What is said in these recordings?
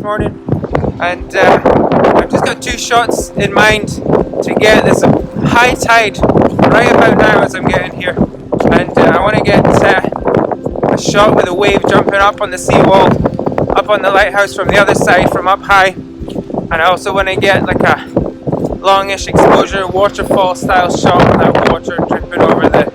this morning, and I've just got two shots in mind to get this high tide right about now as I'm getting here, and I want to get a shot with a wave jumping up on the seawall, up on the lighthouse from the other side from up high, and I also want to get like a longish exposure waterfall style shot with that water dripping over the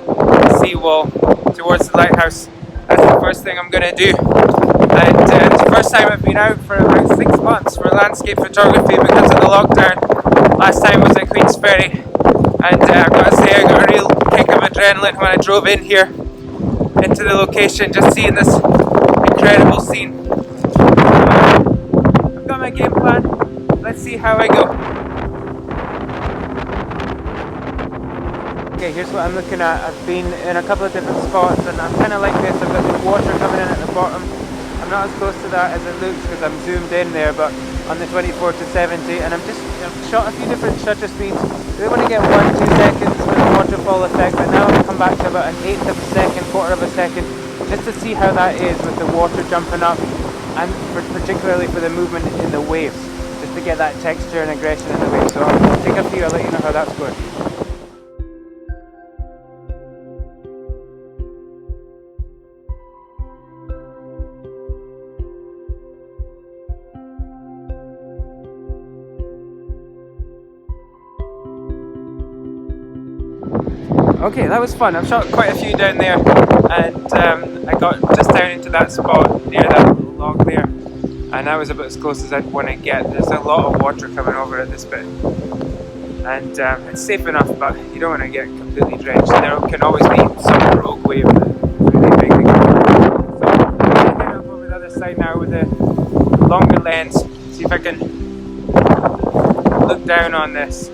seawall towards the lighthouse. That's the first thing I'm going to do, and it's the first time I've been out for about 6 months for landscape photography because of the lockdown. Last time was at Queen's Ferry, and I've got to say I got a real kick of adrenaline when I drove in here into the location, just seeing this incredible scene. I've got my game plan, let's see how I go. Okay, here's what I'm looking at. I've been in a couple of different spots and I'm kind of like this. I've got the water coming in at the bottom. I'm not as close to that as it looks because I'm zoomed in there, but on the 24 to 70, and I've shot a few different shutter speeds. I want to get 1-2 seconds with the waterfall effect, but now I've come back to about an eighth of a second, quarter of a second, just to see how that is with the water jumping up, and particularly for the movement in the waves, just to get that texture and aggression in the waves. So I'll take a few, I'll let you know how that's going. Okay, that was fun. I've shot quite a few down there, and I got just down into that spot near that little log there, and that was about as close as I'd want to get. There's a lot of water coming over at this bit, and it's safe enough, but you don't want to get completely drenched. There can always be some rogue wave that's really big. So I'm going to head up over the other side now with a longer lens, see if I can look down on this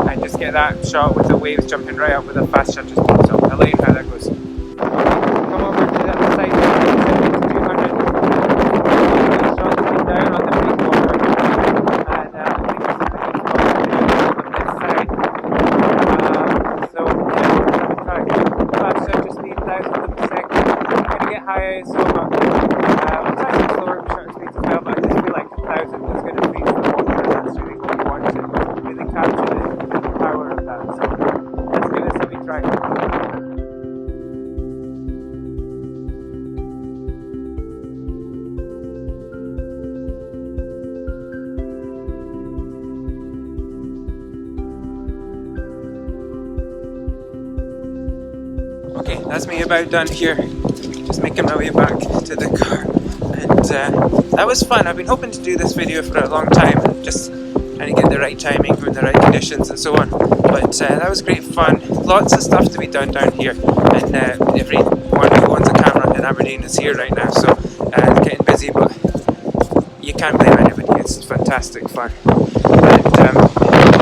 and just get that shot with the waves jumping right up with a fast shutter speed. So I'll let you know how that goes. Come over to the other side, 200. The shot's been down on the breakwater, and I think it's a pretty spot on this side. So yeah, we'll try. Fast shutter speed, 1,000th of a second. I'm going to get high ISO, but I'll try some slower shutter speeds as well, but I just feel like 1,000 is going to freeze the water, and that's really what you want to really capture the power of that. So let's give this a wee try. Okay, that's me about done here. Just making my way back to the car, and that was fun. I've been hoping to do this video for a long time, just trying to get the right timing and the right conditions and so on, but that was great fun. Lots of stuff to be done down here, and everyone who owns a camera in Aberdeen is here right now, so getting busy, but you can't blame anybody. It's fantastic fun, and